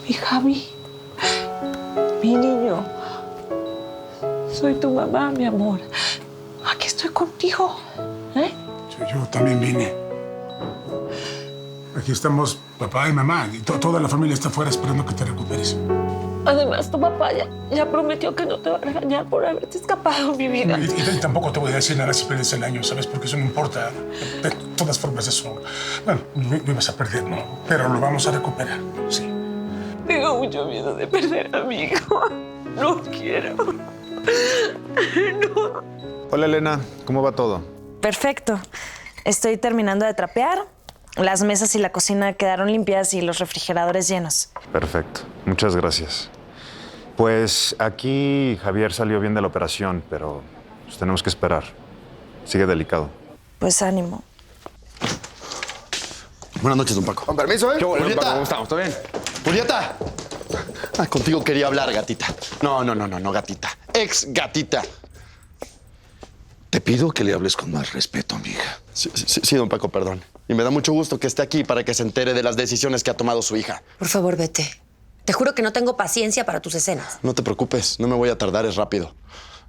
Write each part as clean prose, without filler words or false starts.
Mi Javi, mi niño, soy tu mamá, mi amor. Aquí estoy contigo. Yo también vine. Aquí estamos papá y mamá. Y toda la familia está afuera esperando que te recuperes. Además, tu papá ya prometió que no te va a regañar por haberte escapado, mi vida. Y tampoco te voy a decir nada si pierdes el año, ¿sabes? Porque eso no importa. De todas formas, eso... Bueno, no ibas a perder, ¿no? Pero lo vamos a recuperar, sí. Tengo mucho miedo de perder a mi hijo. No quiero. No. Hola, Elena. ¿Cómo va todo? Perfecto. Estoy terminando de trapear. Las mesas y la cocina quedaron limpias y los refrigeradores llenos. Perfecto. Muchas gracias. Pues aquí Javier salió bien de la operación, pero pues, tenemos que esperar. Sigue delicado. Pues ánimo. Buenas noches, don Paco. Con permiso, ¿eh? ¿Qué bueno, Julieta. Paco, ¿cómo estamos? ¿Todo bien? Julieta. Contigo quería hablar, gatita. No, gatita. Ex gatita. Te pido que le hables con más respeto, amiga. Sí, don Paco, perdón. Y me da mucho gusto que esté aquí para que se entere de las decisiones que ha tomado su hija. Por favor, vete. Te juro que no tengo paciencia para tus escenas. No te preocupes, no me voy a tardar, es rápido.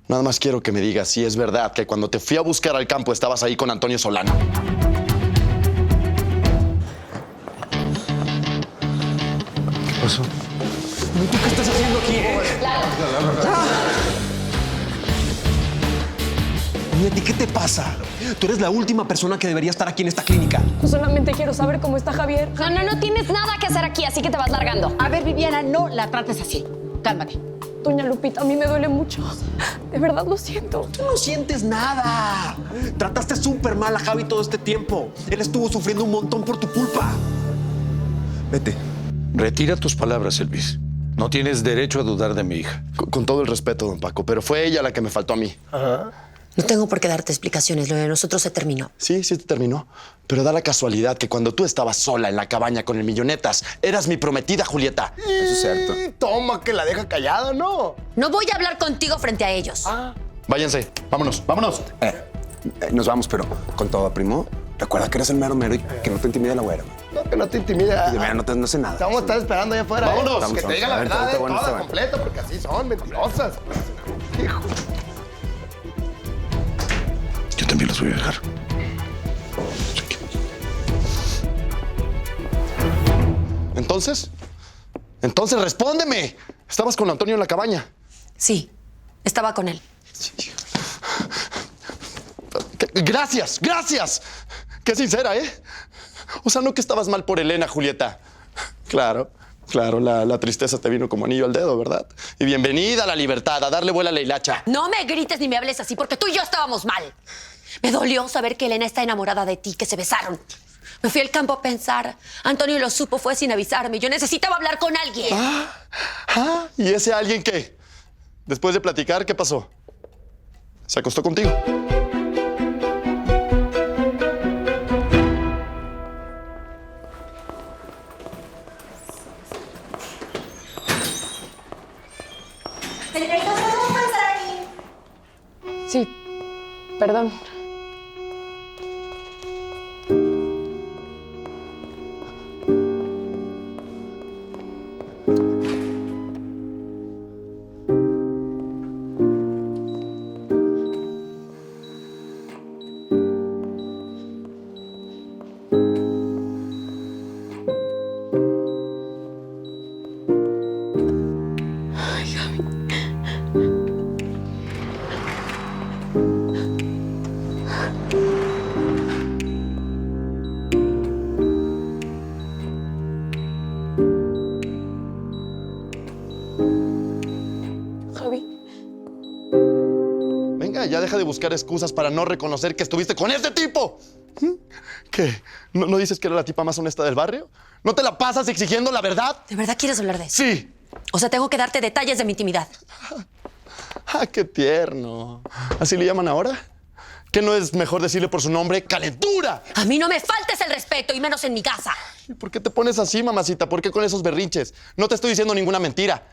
Nada más quiero que me digas si es verdad que cuando te fui a buscar al campo estabas ahí con Antonio Solano. ¿Qué pasó? ¿Tú qué estás haciendo aquí, Oye, ¿a ti qué te pasa? Tú eres la última persona que debería estar aquí en esta clínica. Yo solamente quiero saber cómo está Javier. No tienes nada que hacer aquí, así que te vas largando. A ver, Viviana, no la trates así. Cálmate. Doña Lupita, a mí me duele mucho. De verdad lo siento. Tú no sientes nada. Trataste súper mal a Javi todo este tiempo. Él estuvo sufriendo un montón por tu culpa. Vete. Retira tus palabras, Elvis. No tienes derecho a dudar de mi hija. Con todo el respeto, don Paco, pero fue ella la que me faltó a mí. No tengo por qué darte explicaciones. Lo de nosotros se terminó. Sí, te terminó. Pero da la casualidad que cuando tú estabas sola en la cabaña con el millonetas, eras mi prometida, Julieta. Eso es cierto. Toma, que la deja callada, ¿no? No voy a hablar contigo frente a ellos. Váyanse, vámonos. Nos vamos, pero con todo, primo. Recuerda que eres el mero mero y que no te intimida la güera. No, que no te intimida. De verdad, no sé nada. Vamos a estar esperando allá afuera. Vámonos. Que te Vamos, diga la a ver, verdad, está bueno, toda está bueno. completa, porque así son, mentirosas. Hijo. Yo también los voy a dejar. Entonces respóndeme. Estabas con Antonio en la cabaña. Sí, estaba con él. Gracias. Qué sincera, ¿eh? O sea, no que estabas mal por Elena, Julieta. Claro, la tristeza te vino como anillo al dedo, ¿verdad? Y bienvenida a la libertad, a darle vuela a la hilacha. No me grites ni me hables así, porque tú y yo estábamos mal. Me dolió saber que Elena está enamorada de ti, que se besaron. Me fui al campo a pensar. Antonio lo supo, fue sin avisarme. Yo necesitaba hablar con alguien. ¿Y ese alguien qué? Después de platicar, ¿qué pasó? ¿Se acostó contigo? Sí, perdón. Javi. Venga, ya deja de buscar excusas para no reconocer que estuviste con ese tipo. ¿Qué? ¿No dices que era la tipa más honesta del barrio? ¿No te la pasas exigiendo la verdad? ¿De verdad quieres hablar de eso? Sí. O sea, tengo que darte detalles de mi intimidad. Qué tierno. ¿Así le llaman ahora? ¿Qué no es mejor decirle por su nombre? ¡Calentura! A mí no me faltes el respeto, y menos en mi casa. ¿Y por qué te pones así, mamacita? ¿Por qué con esos berrinches? No te estoy diciendo ninguna mentira.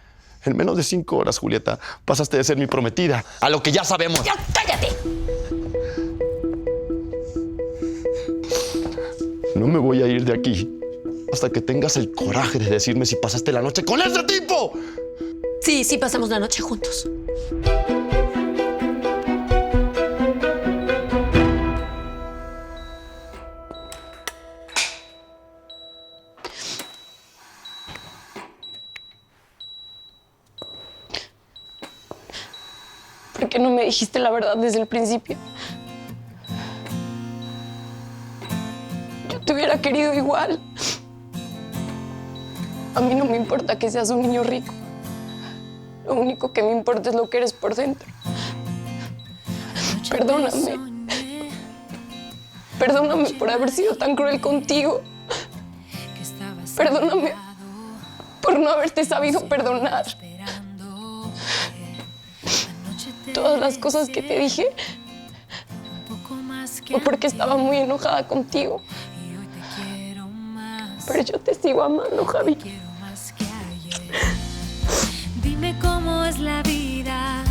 En menos de 5 horas, Julieta, pasaste de ser mi prometida a lo que ya sabemos. ¡Ya cállate! No me voy a ir de aquí hasta que tengas el coraje de decirme si pasaste la noche con ese tipo. Sí, sí pasamos la noche juntos. ¿Por qué no me dijiste la verdad desde el principio? Yo te hubiera querido igual. A mí no me importa que seas un niño rico. Lo único que me importa es lo que eres por dentro. Perdóname. Perdóname por haber sido tan cruel contigo. Perdóname por no haberte sabido perdonar. Todas las cosas que te dije fue porque estaba muy enojada contigo. Pero yo te sigo amando, Javi. Dime cómo es la vida.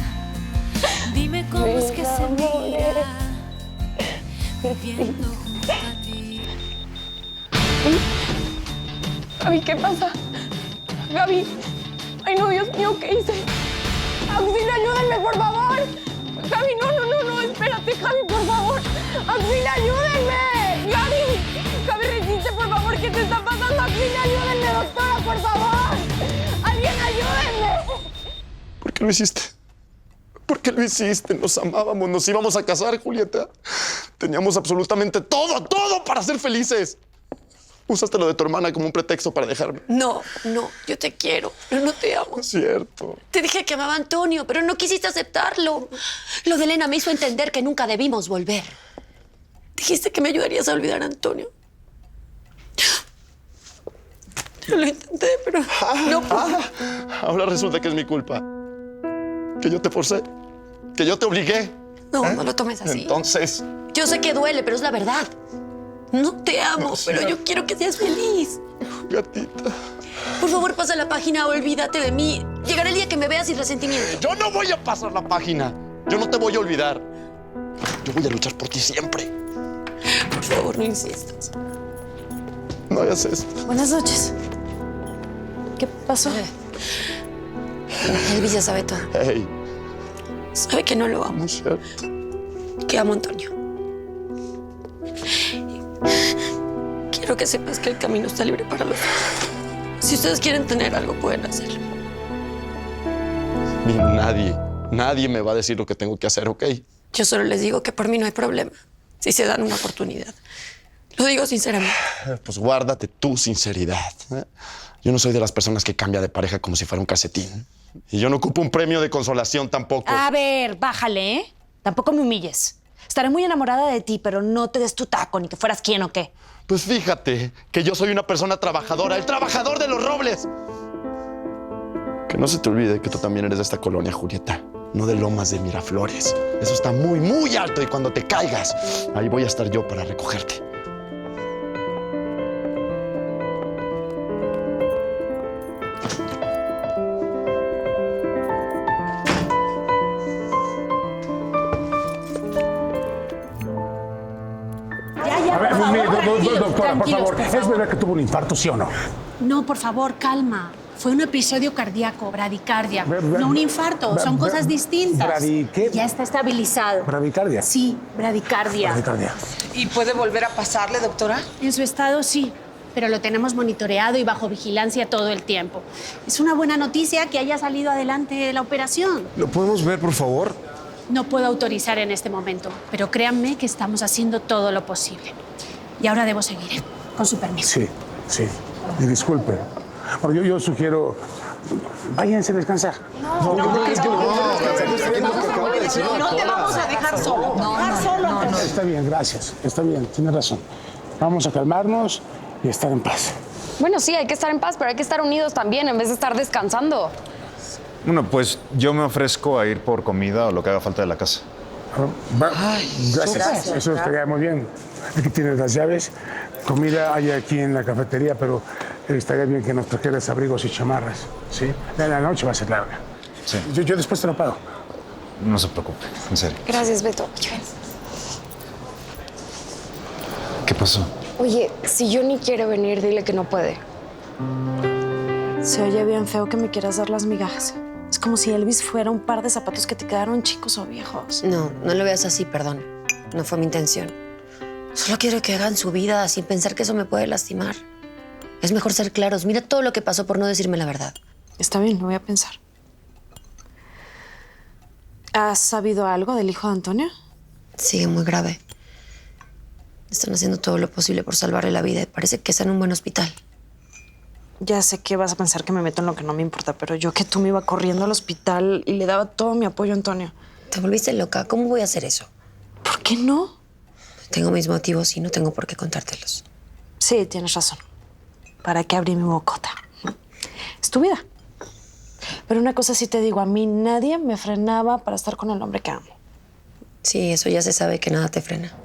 Dime cómo es que se mira. Viviendo junto a ti. Gaby, ¿qué pasa? Gaby. Ay, no, Dios mío, ¿qué hice? ¡Auxilio, ayúdenme, por favor! Gaby, no, espérate, Javi, por favor. ¡Auxilio, ayúdenme! ¡Gaby! Gaby, resiste, por favor, ¿qué te está pasando? ¡Auxilio, ayúdenme, doctora, por favor! ¡Alguien, ayúdenme! ¿Por qué lo hiciste? ¿Por qué lo hiciste? Nos amábamos, nos íbamos a casar, Julieta. Teníamos absolutamente todo para ser felices. Usaste lo de tu hermana como un pretexto para dejarme. No, yo te quiero, pero no te amo. Es cierto. Te dije que amaba a Antonio, pero no quisiste aceptarlo. Lo de Elena me hizo entender que nunca debimos volver. Dijiste que me ayudarías a olvidar a Antonio. Yo lo intenté, pero no pude. Ahora resulta que es mi culpa. Que yo te forcé. Que yo te obligué. No, no lo tomes así. Entonces... Yo sé que duele, pero es la verdad. No te amo, pero yo quiero que seas feliz. Gatita. Por favor, pasa la página, olvídate de mí. Llegará el día que me veas sin resentimiento. Yo no voy a pasar la página. Yo no te voy a olvidar. Yo voy a luchar por ti siempre. Por favor, no insistas. No hagas esto. Buenas noches. ¿Qué pasó? Elvis ya sabe todo. Hey. Sabe que no lo amo. No es cierto. Que amo a Antonio. Quiero que sepas que el camino está libre para los dos. Si ustedes quieren tener algo, pueden hacerlo. Ni nadie me va a decir lo que tengo que hacer, ¿ok? Yo solo les digo que por mí no hay problema. Si se dan una oportunidad. Lo digo sinceramente. Pues guárdate tu sinceridad. Yo no soy de las personas que cambia de pareja como si fuera un calcetín. Y yo no ocupo un premio de consolación tampoco. A ver, bájale, ¿eh? Tampoco me humilles. Estaré muy enamorada de ti, pero no te des tu taco, ni que fueras quién o qué. Pues fíjate que yo soy una persona trabajadora, el trabajador de los robles. Que no se te olvide que tú también eres de esta colonia, Julieta. No de Lomas de Miraflores. Eso está muy, muy alto y cuando te caigas, ahí voy a estar yo para recogerte. Doctora, por favor, ¿es verdad que tuvo un infarto, sí o no? No, por favor, calma. Fue un episodio cardíaco, bradicardia. No un infarto, son cosas distintas. ¿Qué? Ya está estabilizado. ¿Bradicardia? Sí, bradicardia. Bradicardia. ¿Y puede volver a pasarle, doctora? En su estado sí, pero lo tenemos monitoreado y bajo vigilancia todo el tiempo. Es una buena noticia que haya salido adelante de la operación. ¿Lo podemos ver, por favor? No puedo autorizar en este momento, pero créanme que estamos haciendo todo lo posible. Y ahora debo seguir, ¿eh? Con su permiso. Sí. Y disculpe. Bueno, yo sugiero... Váyanse a descansar. No te vamos a dejar solo. No. Está bien, gracias. Está bien, tiene razón. Vamos a calmarnos y estar en paz. Bueno, sí, hay que estar en paz, pero hay que estar unidos también en vez de estar descansando. Bueno, pues yo me ofrezco a ir por comida o lo que haga falta de la casa. Gracias. Eso estaría muy bien. Aquí tienes las llaves. Comida hay aquí en la cafetería, pero estaría bien que nos trajeras abrigos y chamarras. ¿Sí? La noche va a ser larga. Sí. Yo después te lo pago. No se preocupe, en serio. Gracias, Beto. ¿Qué pasó? Oye, si Johnny quiere venir, dile que no puede. Se oye bien feo que me quieras dar las migajas. Es como si Elvis fuera un par de zapatos que te quedaron chicos o viejos. No, no lo veas así, perdón. No fue mi intención. Solo quiero que hagan su vida sin pensar que eso me puede lastimar. Es mejor ser claros. Mira todo lo que pasó por no decirme la verdad. Está bien, lo voy a pensar. ¿Has sabido algo del hijo de Antonio? Sigue muy grave. Están haciendo todo lo posible por salvarle la vida. Parece que está en un buen hospital. Ya sé que vas a pensar que me meto en lo que no me importa, pero yo que tú me iba corriendo al hospital y le daba todo mi apoyo a Antonio. Te volviste loca. ¿Cómo voy a hacer eso? ¿Por qué no? Tengo mis motivos y no tengo por qué contártelos. Sí, tienes razón. ¿Para qué abrí mi bocota? Es tu vida. Pero una cosa sí te digo, a mí nadie me frenaba para estar con el hombre que amo. Sí, eso ya se sabe, que nada te frena.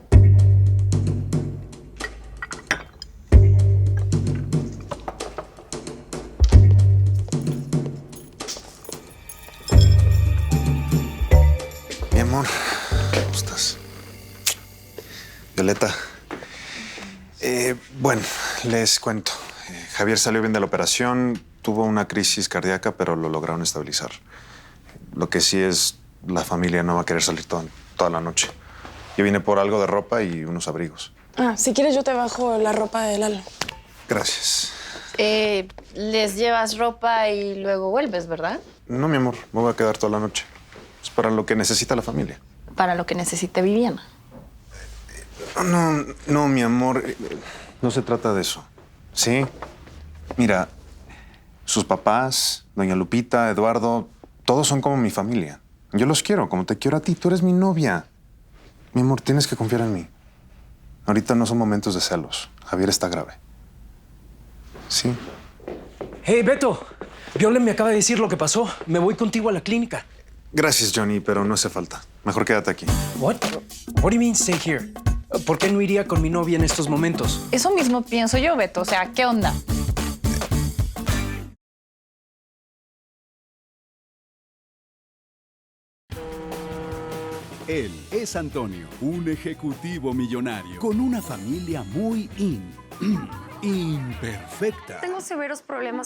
Mi amor, ¿cómo estás? Violeta. Bueno, les cuento. Javier salió bien de la operación, tuvo una crisis cardíaca, pero lo lograron estabilizar. Lo que sí es, la familia no va a querer salir toda la noche. Yo vine por algo de ropa y unos abrigos. Ah, si quieres yo te bajo la ropa de Lalo. Gracias. Les llevas ropa y luego vuelves, ¿verdad? No, mi amor, me voy a quedar toda la noche. Es para lo que necesita la familia. Para lo que necesite Viviana. No, mi amor, no se trata de eso. ¿Sí? Mira, sus papás, doña Lupita, Eduardo, todos son como mi familia. Yo los quiero, como te quiero a ti. Tú eres mi novia. Mi amor, tienes que confiar en mí. Ahorita no son momentos de celos. Javier está grave. ¿Sí? Hey, Beto. Violet me acaba de decir lo que pasó. Me voy contigo a la clínica. Gracias, Johnny, pero no hace falta. Mejor quédate aquí. What do you mean stay here? ¿Por qué no iría con mi novia en estos momentos? Eso mismo pienso yo, Beto. O sea, ¿qué onda? Él es Antonio, un ejecutivo millonario con una familia muy imperfecta. Tengo severos problemas